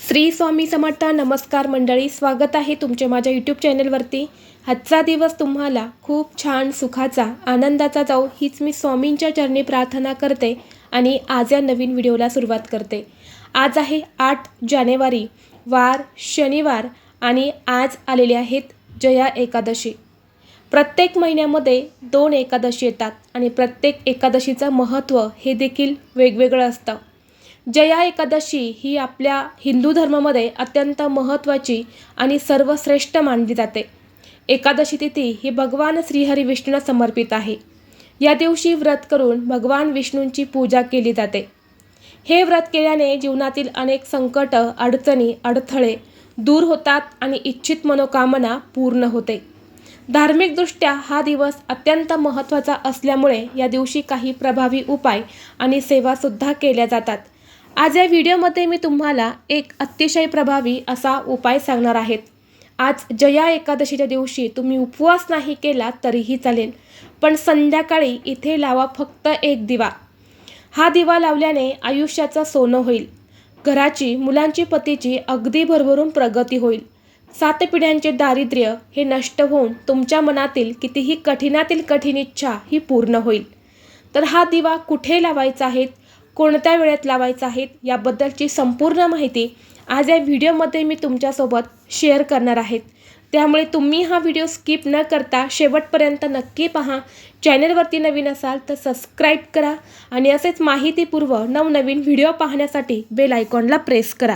श्री स्वामी समर्थ. नमस्कार मंडळी, स्वागत आहे तुमचे माझ्या यूट्यूब चॅनलवरती. आजचा दिवस तुम्हाला खूप छान सुखाचा आनंदाचा जाऊ हीच मी स्वामींच्या चरणी प्रार्थना करते आणि आज या नवीन व्हिडिओला सुरुवात करते. आज आहे 8 जानेवारी, वार शनिवार आणि आज आलेले आहेत जया एकादशी. प्रत्येक महिन्यामध्ये 2 एकादशी येतात आणि प्रत्येक एकादशीचं महत्त्व हे देखील वेगवेगळं असतं. जया एकादशी ही आपल्या हिंदू धर्मामध्ये अत्यंत महत्त्वाची आणि सर्वश्रेष्ठ मानली जाते. एकादशी तिथी ही भगवान श्रीहरी विष्णूंना समर्पित आहे. या दिवशी व्रत करून भगवान विष्णूंची पूजा केली जाते. हे व्रत केल्याने जीवनातील अनेक संकट, अडचणी, अडथळे दूर होतात आणि इच्छित मनोकामना पूर्ण होते. धार्मिकदृष्ट्या हा दिवस अत्यंत महत्त्वाचा असल्यामुळे या दिवशी काही प्रभावी उपाय आणि सेवासुद्धा केल्या जातात. आज या व्हिडिओमध्ये मी तुम्हाला एक अतिशय प्रभावी असा उपाय सांगणार आहेत. आज जया एकादशीच्या दिवशी तुम्ही उपवास नाही केला तरीही चालेल, पण संध्याकाळी इथे लावा फक्त एक दिवा. हा दिवा लावल्याने आयुष्याचं सोनं होईल. घराची, मुलांची, पतीची अगदी भरभरून प्रगती होईल. 7 पिढ्यांचे दारिद्र्य हे नष्ट होऊन तुमच्या मनातील कितीही कठीणातील कठीण इच्छा ही पूर्ण होईल. तर हा दिवा कुठे लावायचा आहे, कोणत्या वेळेत लावायचा आहे याबद्दलची संपूर्ण माहिती आज या व्हिडिओमध्ये मी तुमच्यासोबत शेअर करणार आहेत. त्यामुळे तुम्ही हा व्हिडिओ स्किप न करता शेवटपर्यंत नक्की पहा. चॅनलवरती नवीन असाल तर सबस्क्राईब करा आणि असेच माहितीपूर्व नवनवीन व्हिडिओ पाहण्यासाठी बेल आयकॉनला प्रेस करा.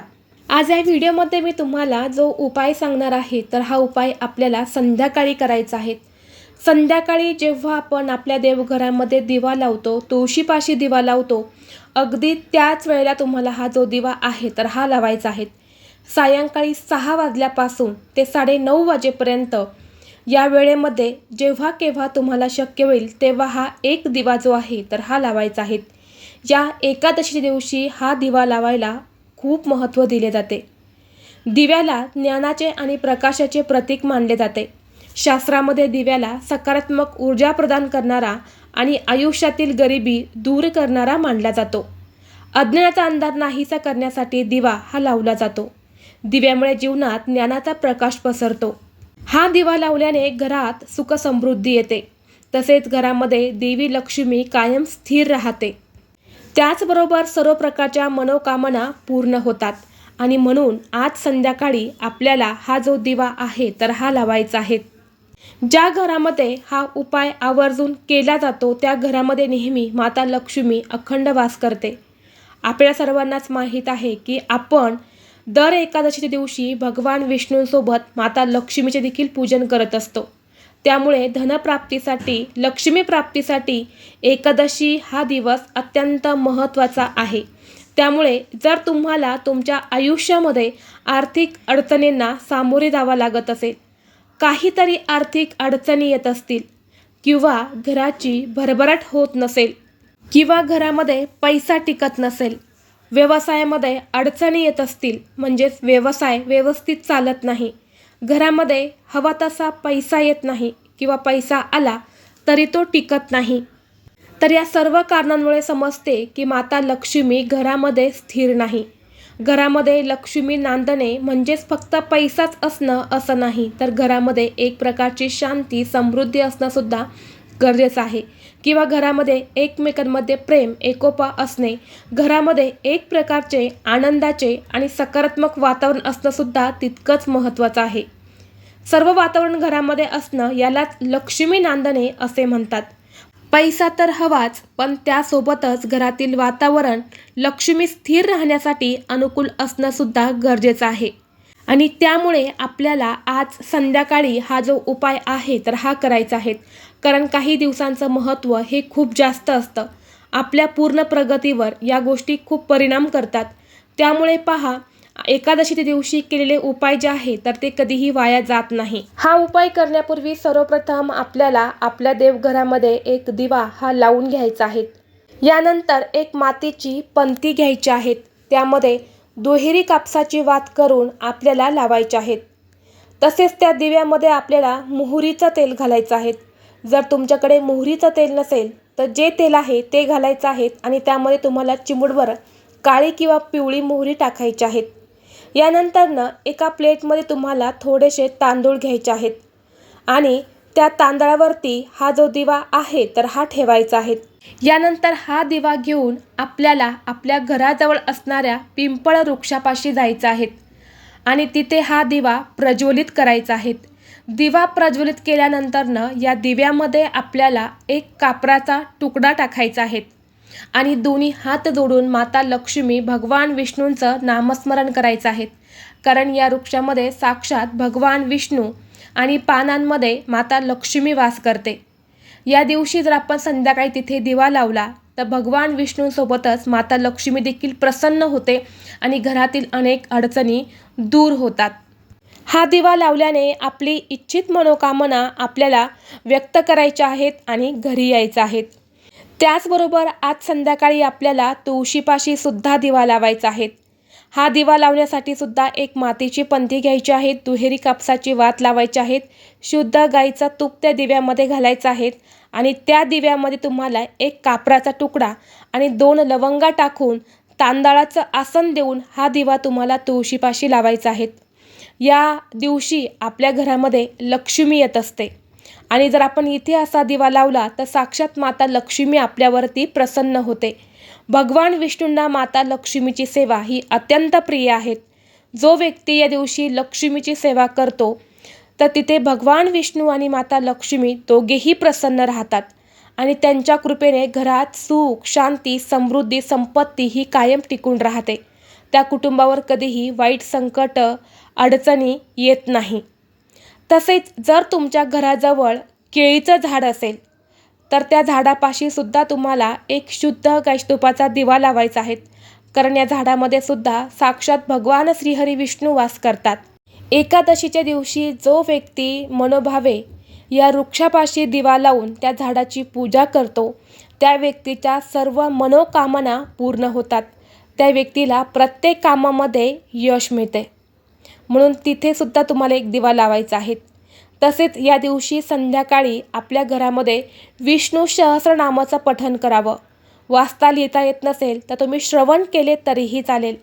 आज या व्हिडिओमध्ये मी तुम्हाला जो उपाय सांगणार आहे तर हा उपाय आपल्याला संध्याकाळी करायचा आहे. संध्याकाळी जेव्हा आपण आपल्या देवघरामध्ये दिवा लावतो, तुळशीपाशी दिवा लावतो, अगदी त्याच वेळेला तुम्हाला हा जो दिवा आहे तर हा लावायचा आहे. सायंकाळी 6 वाजल्यापासून ते 9:30 वाजेपर्यंत या वेळेमध्ये जेव्हा केव्हा तुम्हाला शक्य होईल तेव्हा हा एक दिवा जो आहे तर हा लावायचा आहे. या एकादशीच्या दिवशी हा दिवा लावायला खूप महत्त्व दिले जाते. दिव्याला ज्ञानाचे आणि प्रकाशाचे प्रतीक मानले जाते. शास्त्रामध्ये दिव्याला सकारात्मक ऊर्जा प्रदान करणारा आणि आयुष्यातील गरिबी दूर करणारा मानला जातो. अज्ञानाचा अंधार नाहीसा करण्यासाठी दिवा हा लावला जातो. दिव्यामुळे जीवनात ज्ञानाचा प्रकाश पसरतो. हा दिवा लावल्याने घरात सुख समृद्धी येते. तसेच घरामध्ये देवी लक्ष्मी कायम स्थिर राहते. त्याचबरोबर सर्व प्रकारच्या मनोकामना पूर्ण होतात आणि म्हणून आज संध्याकाळी आपल्याला हा जो दिवा आहे तर हा लावायचा आहे. ज्या घरामध्ये हा उपाय आवर्जून केला जातो त्या घरामध्ये नेहमी माता लक्ष्मी अखंड वास करते. आपल्या सर्वांनाच माहीत आहे की आपण दर एकादशीच्या दिवशी भगवान विष्णूंसोबत माता लक्ष्मीचे देखील पूजन करत असतो. त्यामुळे धनप्राप्तीसाठी, लक्ष्मी प्राप्तीसाठी एकादशी हा दिवस अत्यंत महत्त्वाचा आहे. त्यामुळे जर तुम्हाला तुमच्या आयुष्यामध्ये आर्थिक अडचणींना सामोरे जावं लागत असेल, काहीतरी आर्थिक अडचणी येत असतील किंवा घराची भरभराट होत नसेल किंवा घरामध्ये पैसा टिकत नसेल, व्यवसायामध्ये अडचणी येत असतील, म्हणजेच व्यवसाय व्यवस्थित चालत नाही, घरामध्ये हवा तसा पैसा येत नाही किंवा पैसा आला तरी तो टिकत नाही, तर या सर्व कारणांमुळे समजते की माता लक्ष्मी घरामध्ये स्थिर नाही. घरामध्ये लक्ष्मी नांदणे म्हणजेच फक्त पैसाच असणं असं नाही, तर घरामध्ये एक प्रकारची शांती, समृद्धी असणंसुद्धा गरजेचं आहे. किंवा घरामध्ये एकमेकांमध्ये प्रेम, एकोपा असणे, घरामध्ये एक प्रकारचे आनंदाचे आणि सकारात्मक वातावरण असणंसुद्धा तितकंच महत्त्वाचं आहे. सर्व वातावरण घरामध्ये असणं यालाच लक्ष्मी नांदणे असे म्हणतात. पैसा तर हवाच, पण त्यासोबतच घरातील वातावरण लक्ष्मी स्थिर राहण्यासाठी अनुकूल असणंसुद्धा गरजेचं आहे. आणि त्यामुळे आपल्याला आज संध्याकाळी हा जो उपाय आहे तर हा करायचा आहे. कारण काही दिवसांचं महत्त्व हे खूप जास्त असतं. आपल्या पूर्ण प्रगतीवर या गोष्टी खूप परिणाम करतात. त्यामुळे पहा, एकादशीच्या दिवशी केलेले उपाय जे आहे तर ते कधीही वाया जात नाही. हा उपाय करण्यापूर्वी सर्वप्रथम आपल्याला आपल्या देवघरामध्ये एक दिवा हा लावून घ्यायचा आहे. यानंतर एक मातीची पंती घ्यायची आहेत. त्यामध्ये दुहेरी कापसाची वात करून आपल्याला लावायचे आहेत. तसेच त्या दिव्यामध्ये आपल्याला मोहरीचं तेल घालायचं आहे. जर तुमच्याकडे मोहरीचं तेल नसेल तर जे तेल आहे ते घालायचं आहे आणि त्यामध्ये तुम्हाला चिमूटभर काळी किंवा पिवळी मोहरी टाकायची आहेत. यानंतरनं एका प्लेटमध्ये तुम्हाला थोडेसे तांदूळ घ्यायचे आहेत आणि त्या तांदळावरती हा जो दिवा आहे तर हा ठेवायचा आहे. यानंतर हा दिवा घेऊन आपल्याला आपल्या घराजवळ असणाऱ्या पिंपळ वृक्षापाशी जायचं आहे आणि तिथे हा दिवा प्रज्वलित करायचा आहे. दिवा प्रज्वलित केल्यानंतरनं या दिव्यामध्ये आपल्याला एक कापराचा तुकडा टाकायचा आहे आणि दोन्ही हात जोडून माता लक्ष्मी भगवान विष्णूंचं नामस्मरण करायचं आहे. कारण या वृक्षामध्ये साक्षात भगवान विष्णू आणि पानांमध्ये माता लक्ष्मी वास करते. या दिवशी जर आपण संध्याकाळी तिथे दिवा लावला तर भगवान विष्णूंसोबतच माता लक्ष्मी देखील प्रसन्न होते आणि घरातील अनेक अडचणी दूर होतात. हा दिवा लावल्याने आपली इच्छित मनोकामना आपल्याला व्यक्त करायच्या आहेत आणि घरी यायचं आहेत. त्याचबरोबर आज संध्याकाळी आपल्याला तुळशीपाशी सुद्धा दिवा लावायचा आहे. हा दिवा लावण्यासाठी सुद्धा एक मातीची पंती घ्यायची आहे, दुहेरी कापसाची वात लावायची आहेत, शुद्ध गाईचं तूप त्या दिव्यामध्ये घालायचं आहे आणि त्या दिव्यामध्ये तुम्हाला एक कापराचा तुकडा आणि 2 लवंगा टाकून तांदळाचं आसन देऊन हा दिवा तुम्हाला तुळशीपाशी लावायचा आहे. या दिवशी आपल्या घरामध्ये लक्ष्मी येत असते आणि जर आपण इथे असा दिवा लावला तर साक्षात माता लक्ष्मी आपल्यावरती प्रसन्न होते. भगवान विष्णूंना माता लक्ष्मीची सेवा ही अत्यंत प्रिय आहे. जो व्यक्ती या दिवशी लक्ष्मीची सेवा करतो तर तिथे भगवान विष्णू आणि माता लक्ष्मी दोघेही प्रसन्न राहतात आणि त्यांच्या कृपेने घरात सुख, शांती, समृद्धी, संपत्ती ही कायम टिकून राहते. त्या कुटुंबावर कधीही वाईट संकट, अडचणी येत नाही. तसेच जर तुमच्या घराजवळ केळीचं झाड असेल तर त्या झाडापाशी सुद्धा तुम्हाला एक शुद्ध गाईच्या तुपाचा दिवा लावायचा आहे. कारण या झाडामध्ये सुद्धा साक्षात भगवान श्रीहरी विष्णू वास करतात. एकादशीच्या दिवशी जो व्यक्ती मनोभावे या वृक्षापाशी दिवा लावून त्या झाडाची पूजा करतो त्या व्यक्तीच्या सर्व मनोकामना पूर्ण होतात. त्या व्यक्तीला प्रत्येक कामामध्ये यश मिळते. म्हणून तिथे सुद्धा तुम्हाला एक दिवा लावायचा आहे. तसेच या दिवशी संध्याकाळी आपल्या घरामध्ये विष्णू सहस्रनामाचं पठण करावं. वाचता लिहिता येत नसेल तर तुम्ही श्रवण केले तरीही चालेल.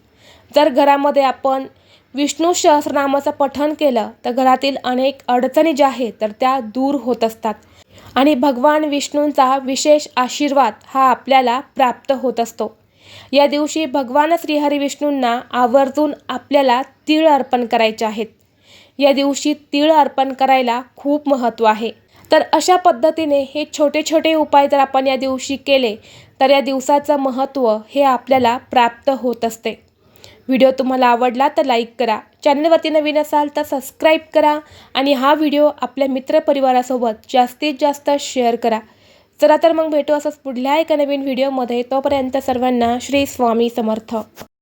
जर घरामध्ये आपण विष्णू सहस्रनामाचं पठण केलं तर घरातील अनेक अडचणी ज्या आहेत तर त्या दूर होत असतात आणि भगवान विष्णूंचा विशेष आशीर्वाद हा आपल्याला प्राप्त होत असतो. या दिवशी भगवान श्रीहरी विष्णूंना आवर्जून आपल्याला तीळ अर्पण करायचे आहेत. या दिवशी तीळ अर्पण करायला खूप महत्त्व आहे. तर अशा पद्धतीने हे छोटे छोटे उपाय जर आपण या दिवशी केले तर या दिवसाचं महत्त्व हे आपल्याला प्राप्त होत असते. व्हिडिओ तुम्हाला आवडला तर लाईक करा, चॅनलवरती नवीन असाल तर सबस्क्राईब करा आणि हा व्हिडिओ आपल्या मित्रपरिवारासोबत जास्तीत जास्त शेअर करा. चला तर मग भेटू असंच पुढल्या एका नवीन व्हिडिओमध्ये. तोपर्यंत सर्वांना श्री स्वामी समर्थ.